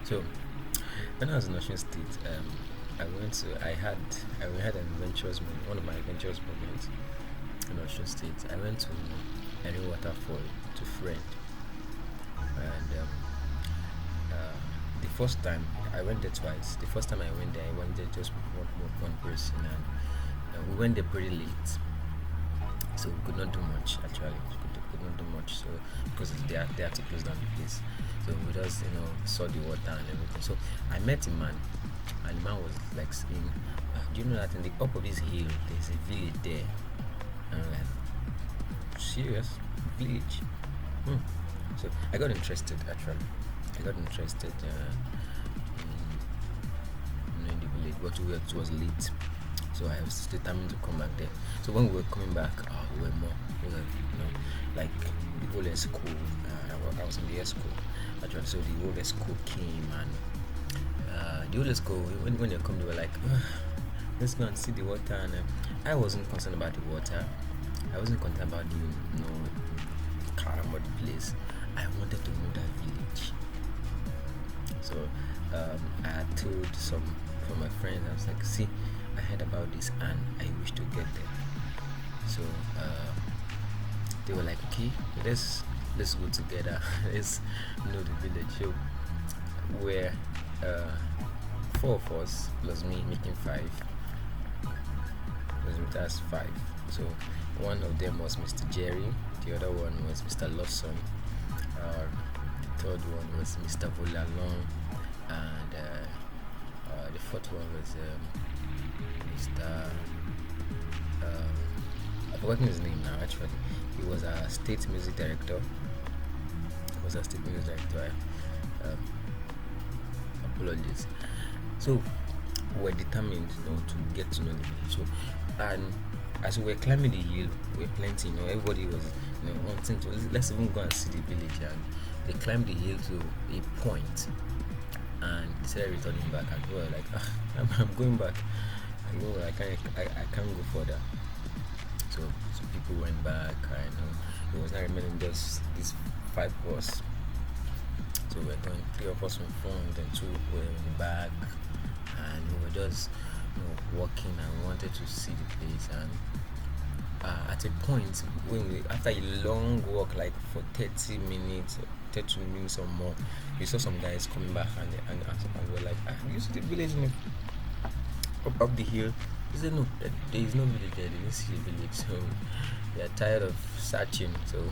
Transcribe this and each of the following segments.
So when I was in Ocean State, I had an adventurous moment, one of my adventurous moments in Ocean State. I went to Erin Waterfall to friend, and the first time I went there twice. The first time I went there, I went there just with one person, and we went there pretty late, so we could not do much actually. We could not do much, so because they had to close down the place. So we just saw the water and everything. So I met a man, and the man was like saying, "Do you know that in the up of this hill there's a village there?" And I'm like, "Serious village?" Hmm. So I got interested actually. I got interested in the village, but it was late, so I was determined to come back there. So when we were coming back, we were more, like the whole school. I was in the school actually, so the whole school came, and the whole school when they come, they were like, "Ugh, let's go and see the water." And I wasn't concerned about the water. I wasn't concerned about the calm of the place. I wanted to know that village. So I had told some from my friends. I was like, "See, I heard about this and I wish to get there." So they were like, "Okay, let's go together. Let's know the village." So we're four of us plus me, making five. That's five. So one of them was Mr. Jerry. The other one was Mr. Lawson. The third one was Mr. Volalong, and the fourth one was Mr. I've forgotten his name now. Actually, he was a state music director. Apologies. So we're determined, to get to know the village. So, and as we were climbing the hill, we were plenty. Everybody was, wanting to let's even go and see the village. And they climbed the hill to a point, and they started returning back. And we were like, I'm going back. I can't go further. So people went back. I know it was not remaining just these five of us. So we're going, three of us in front and two were in the back, and we were just walking, and we wanted to see the place. And at a point, after a long walk, like for 30 minutes or more, we saw some guys coming back, and we were like, "You see the village up the hill?" He said, "No, there is no village there. They didn't see a village." So we are tired of searching, so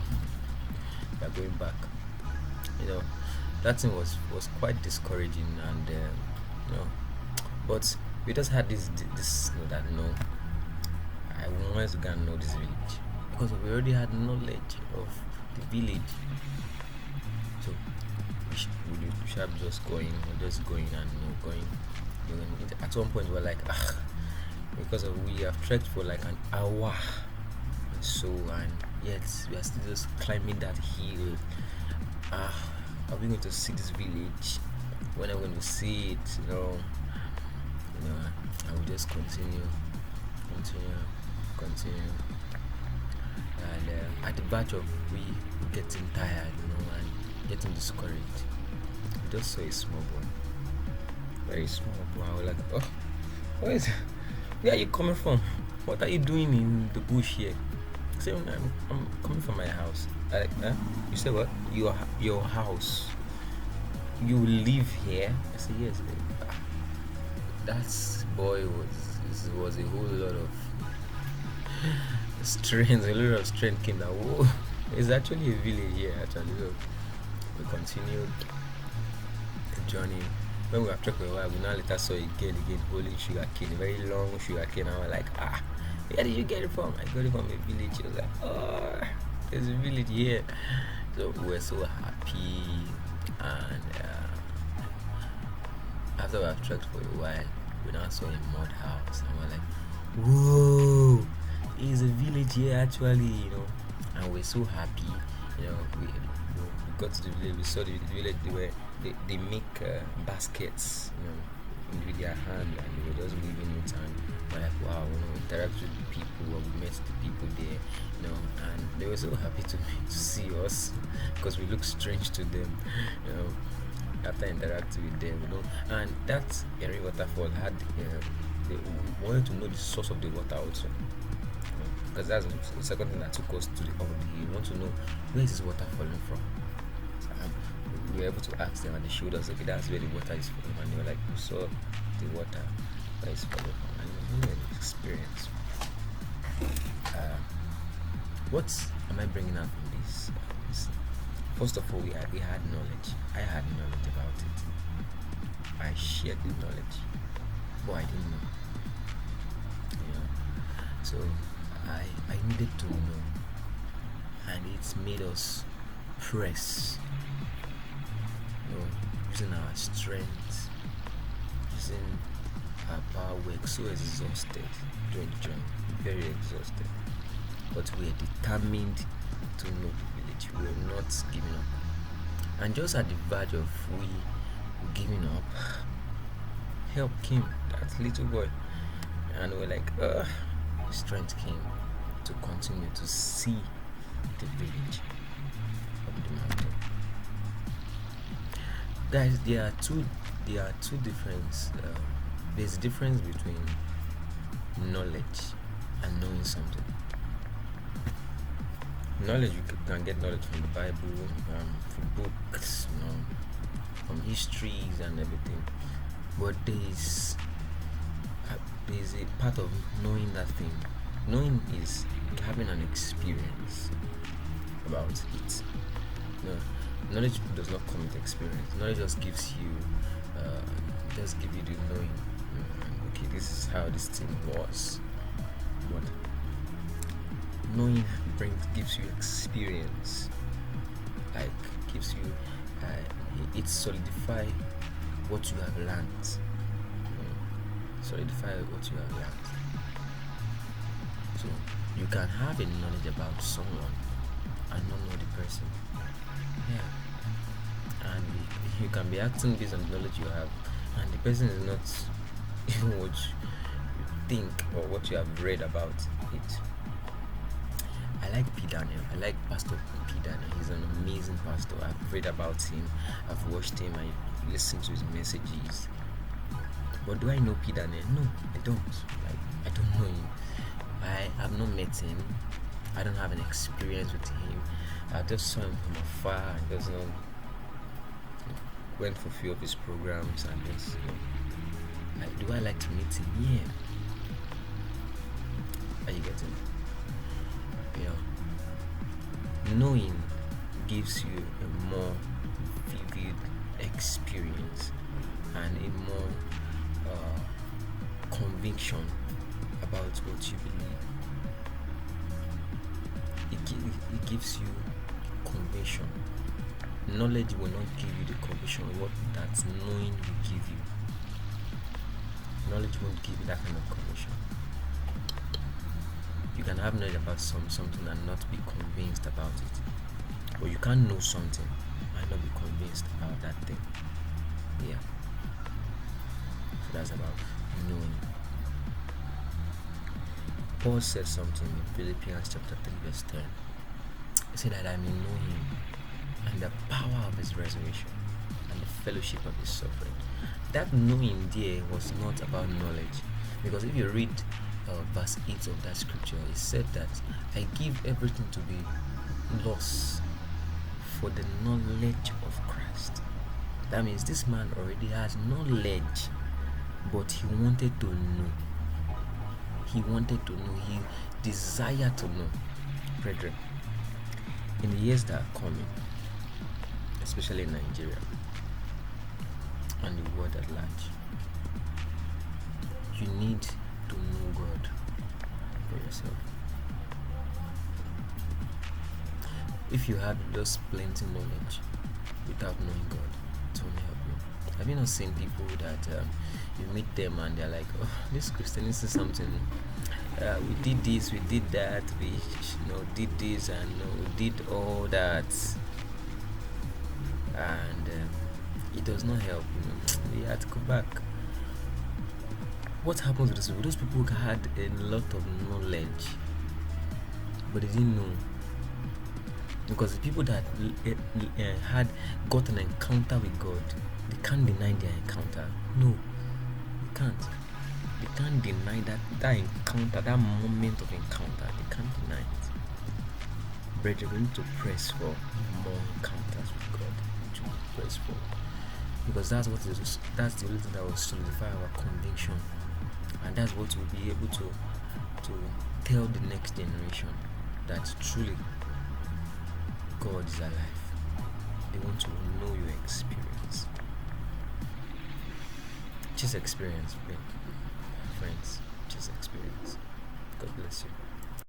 we are going back. That thing was quite discouraging, and but we just had this that I wanted to go and know this village, because we already had knowledge of the village. So we should have just going and going. At one point we were like, because we have trekked for like an hour or so, and yet we are still just climbing that hill. Are we going to see this village? When are we going to see it? I will just continue, and at the batch of we getting tired, and getting discouraged, we just saw a small boy, very small boy. I was like, where are you coming from? What are you doing in the bush here? I said, I'm coming from my house. Like, you said what? Your house? You live here? I said, yes. That boy was a whole lot of strength. A lot of strength came down. Whoa, it's actually a village here. Actually, so we continued the journey. When we have trekked for a while, we now later saw again holding sugar cane, a very long sugar cane. I was like, where did you get it from? I got it from a village. He was like, there's a village here. So we were so happy, and after we have trekked for a while, we now saw a mud house, and we're like, whoa, there's a village here actually, and we're so happy. We got to the village, we saw the village. They make baskets, with their hand, and they were just weaving it, and we're like, wow, interact with the people, we met the people there, and they were so happy to see us, because we look strange to them, after interacting with them, and that Erin waterfall had they wanted to know the source of the water also, because that's the second thing that took us to the hill. You want to know where is this water falling from. Um, we were able to ask them, and they showed us, okay, that's where the water is from, and they were like, we saw the water where it's falling from, and it was really an experience. What am I bringing up in this? First of all, we had knowledge. I had knowledge about it. I shared the knowledge, but I didn't know. So I needed to know, and it's made us press. Using our strength, using our power. We're so exhausted during the journey, very exhausted. But we are determined to know the village. We are not giving up. And just at the verge of we giving up, help came, that little boy. And we're like, strength came to continue to see the village of the mountain. Guys, there are two difference. There's a difference between knowledge and knowing something. Knowledge, you can get knowledge from the Bible, from books, from histories and everything. But there's a part of knowing that thing. Knowing is having an experience about it. Knowledge does not come with experience. Knowledge just gives you, the knowing. Okay, this is how this thing was. But knowing gives you experience, like gives you it solidify what you have learned. Solidify what you have learned. So you can have a knowledge about someone and not know the person. And you can be acting based on the knowledge you have, and the person is not even what you think or what you have read about it. I like P. Daniel. I like Pastor P. Daniel. He's an amazing pastor. I've read about him, I've watched him, I listened to his messages. But do I know P. Daniel? No, I don't. I don't know him. I have not met him. I don't have an experience with him. I just saw him from afar and just went for a few of his programs and just do I like to meet him? Yeah. Are you getting it? Knowing gives you a more vivid experience and a more conviction about what you believe. It gives you conviction. Knowledge will not give you the conviction of what that knowing will give you. Knowledge won't give you that kind of conviction. You can have knowledge about something and not be convinced about it. But you can't know something and not be convinced about that thing. Yeah. So that's about knowing. Paul said something in Philippians chapter 3 verse 10. He said that I may know him and the power of his resurrection and the fellowship of his suffering. That knowing there was not about knowledge. Because if you read verse 8 of that scripture, it said that I give everything to be lost for the knowledge of Christ. That means this man already has knowledge, but he wanted to know. He wanted to know. He desired to know. Brethren, in the years that are coming, especially in Nigeria and the world at large, you need to know God for yourself. If you have just plenty knowledge without knowing God, it won't help you. Have you not seen people that you meet them and they're like, oh, this Christianity is something. We did this, we did that, we did this and we did all that, and it does not help. They had to go back. What happens with those people? Those people had a lot of knowledge, but they didn't know. Because the people that had got an encounter with God, they can't deny their encounter. No, they can't. They can't deny that encounter, that moment of encounter. They can't deny it. Brethren, we need to press for more encounters with God. We need to press for, because that's the only thing that will solidify our conviction, and that's what we'll be able to tell the next generation that truly God is alive. They want to know your experience. Just experience, friends. Just experience. God bless you.